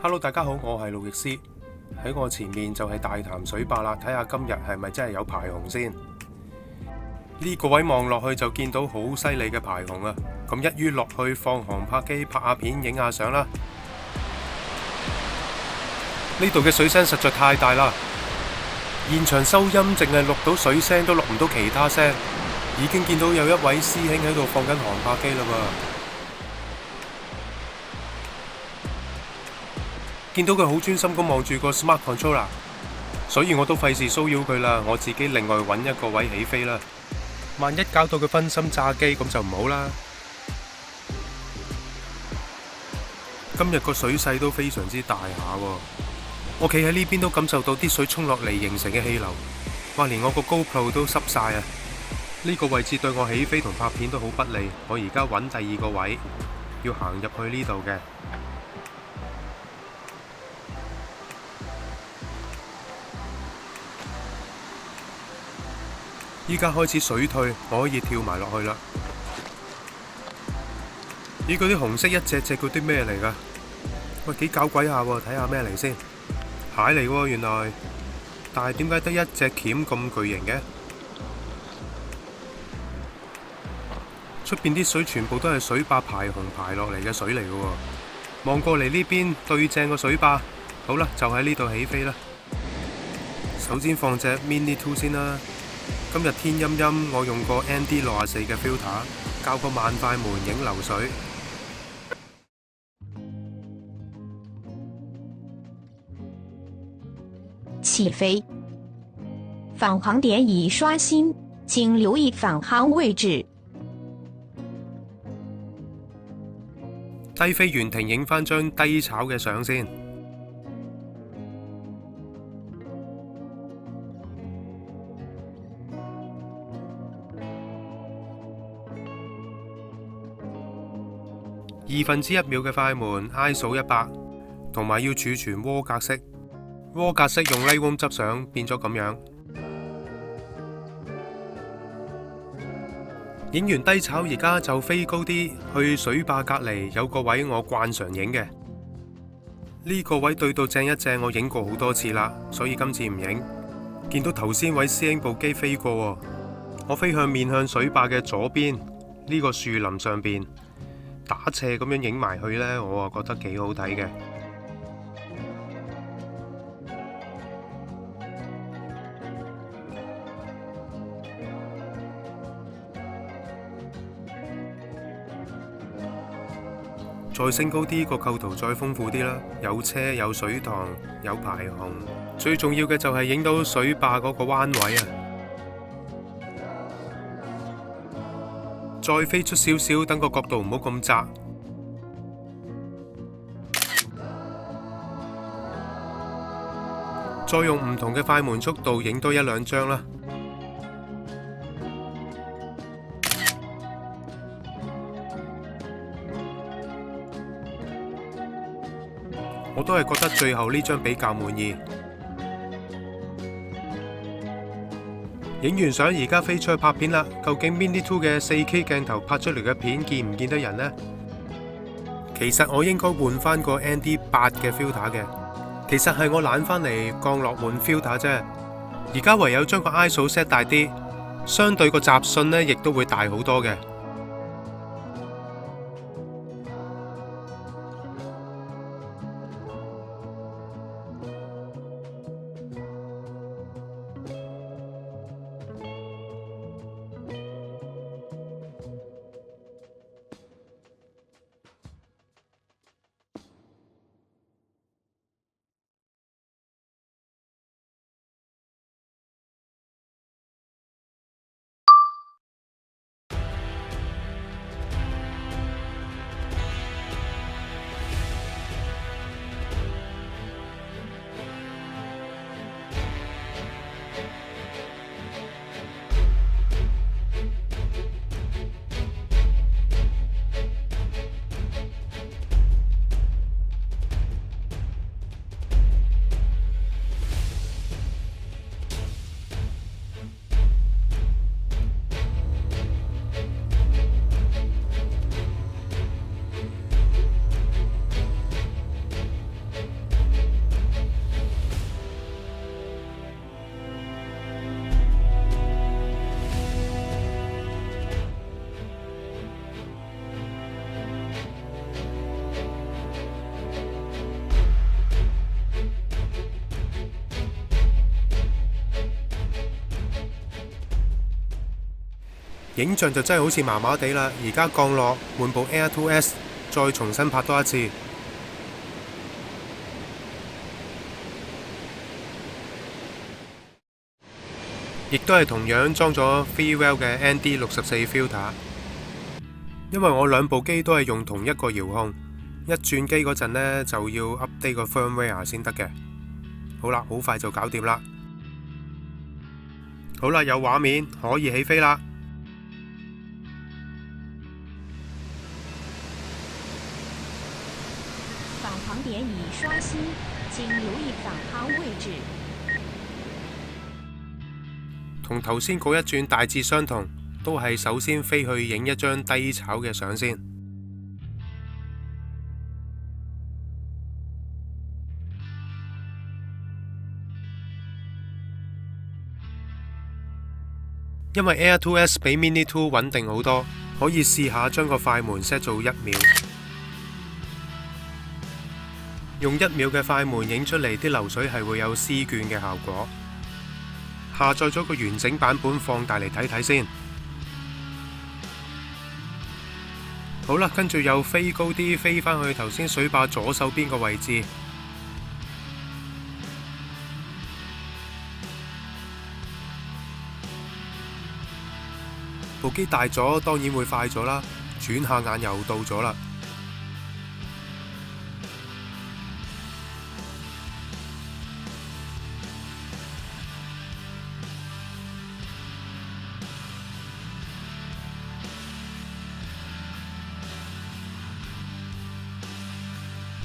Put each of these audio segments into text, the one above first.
Hello，大家好，我係路易斯。喺我前面就係大潭水壩啦，睇下今日係咪真係有排洪先。呢個位望落去就見到好犀利嘅排洪啊！咁一於落去放航拍機拍下片，影下相啦。呢度嘅水聲實在太大啦，現場收音淨係錄到水聲，都錄唔到其他聲。已經見到有一位師兄喺度放緊航拍機啦喎。見到佢好專心咁望住個 Smart Controller， 所以我都費事騷擾佢啦，我自己另外揾一個位起飛啦。萬一搞到佢分心炸機，咁就唔好啦。今日個水勢都非常之大下喎，我企喺呢邊都感受到啲水衝落嚟形成嘅氣流，哇！連我個 GoPro 都濕晒啊！呢個位置對我起飛同拍片都好不利，我而家揾第二個位，要行入去呢度嘅。依家開始水退，我可以跳埋落去啦。咦，嗰啲紅色一隻隻嗰啲咩嚟㗎？喂，幾搞鬼下喎！睇下咩嚟先。蟹嚟喎，原來。但係點解得一隻鉗咁巨型嘅？出邊啲水全部都係水壩排洪排落嚟嘅水嚟嘅喎。望過嚟呢邊對正個水壩，好啦，就喺呢度起飛啦。首先放隻 Mini 2先啦。今日天陰陰，我用個 ND64嘅 filter， 校個慢快門影流水。起飛，返航點已刷新，請留意返航位置。低飛完停，影返張低炒嘅相先。1/2秒嘅快門 ISO 100，同埋要儲存窩格式。窩格式用 Lightroom 執相變咗咁樣。影完低炒，而家就飛高啲去水壩隔離有個位我慣常影嘅。呢個位對到正一正，我影過好多次啦，所以今次唔影。見到頭先位師兄部機飛過喎，我飛向面向水壩嘅左邊呢個樹林上邊。打斜咁樣影埋去呢，我啊覺得幾好睇嘅。再升高啲，個構圖再豐富啲啦，有車有水塘有排洪，最重要嘅就係影到水壩嗰個彎位啊！再飛出少少，等個角度唔好咁窄。再用唔同嘅快門速度影多1-2張啦。我都係覺得最後呢張比較滿意。影完相，而家飛出去拍片啦。究竟 Mini 2嘅 4K 鏡頭拍出嚟嘅片見唔見得人呢？其實我應該換翻個 ND8 嘅 filter 嘅。其實係我懶翻嚟降落換 filter 啫。而家唯有將個 ISO set 大啲，相對個雜訊呢亦都會大好多嘅。影像就真係好似麻麻地啦。而家降落換部 Air2S， 再重新拍多一次。亦都係同樣裝咗 Freewell 嘅 ND64 filter， 因為我兩部機都係用同一個遙控，一轉機嗰陣呢就要 update 個 firmware 先得嘅。好啦，好快就搞掂啦。好啦，有畫面可以起飛啦。返航點已刷新，請留意返航位置。同頭先嗰一轉大致相同，都係首先飛去影一張低炒嘅相先。因為 Air2S 比 Mini 2穩定好多，可以試下將個快門 set 做1秒，用1秒嘅快門影出嚟啲流水係會有絲絹嘅效果。下載咗個完整版本放大嚟睇睇先。好啦，跟住又飛高啲，飛返去頭先水壩左手邊個位置。部機大咗，當然會快咗啦。轉下眼又到咗啦。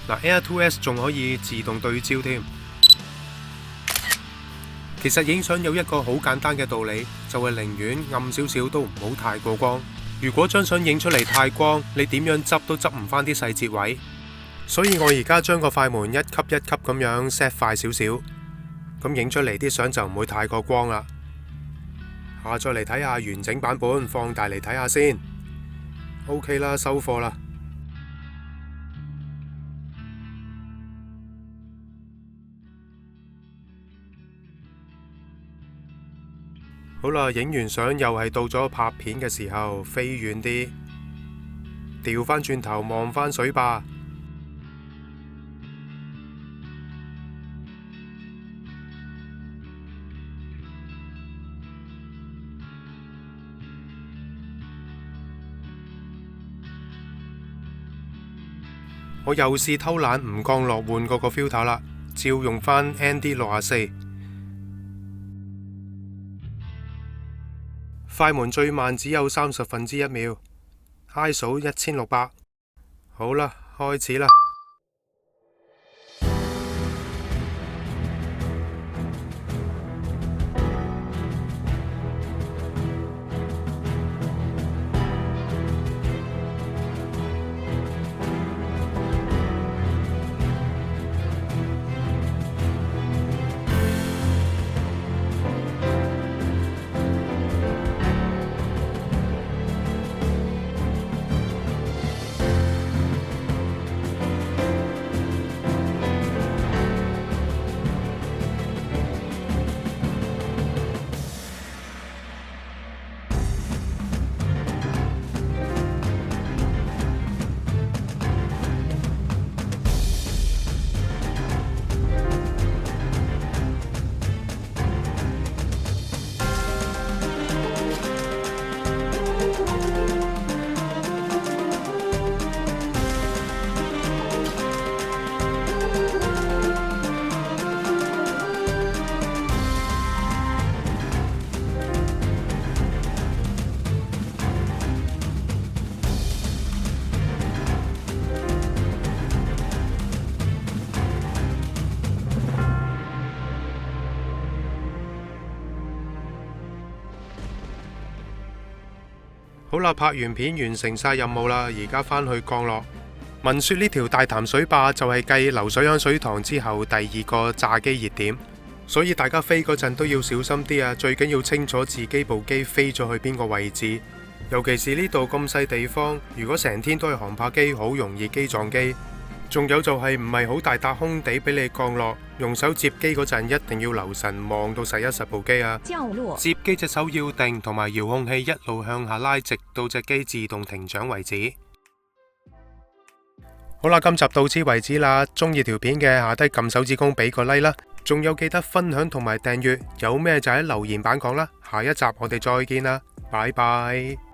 嗱 ，Air2S 仲可以自動對焦添。其實影相有一個好簡單嘅道理，就係寧願暗少少都唔好太過光。如果張相影出嚟太光，你點樣執都執唔返啲細節位。所以我而家將個快門一級一級咁樣 set 快少少，咁影出嚟啲相就唔會太過光啦。下載嚟睇下完整版本，放大嚟睇下先。OK 啦，收貨啦。好啦，影完相又係到咗拍片嘅時候，飛遠啲，調返轉頭望返水壩。我又試偷懶唔降落換過個 filter 啦，照用返 ND64。快門最慢只有1/30秒 ，ISO 1600。好啦，開始啦。好啦，拍完片完成晒任務啦，而家返去降落。聞說呢條大潭水壩就係繼流水響水塘之後第2個炸機熱點，所以大家飛嗰陣都要小心啲啊！最緊要清楚自己部機飛咗去邊個位置，尤其是呢度咁細地方，如果成天都係航拍機，好容易機撞機。仲有就係唔係好大笪空地俾你降落，用手接機嗰陣一定要留神望到實一實部機啊！降落，接機隻手要定，同埋遙控器一路向下拉，直到隻機自動停獎為止。好啦，今集到此為止啦。中意條片嘅下低撳手指公俾個 like 啦，仲有記得分享同埋訂閱，有咩就喺留言版講啦。下一集我哋再見啦，拜拜。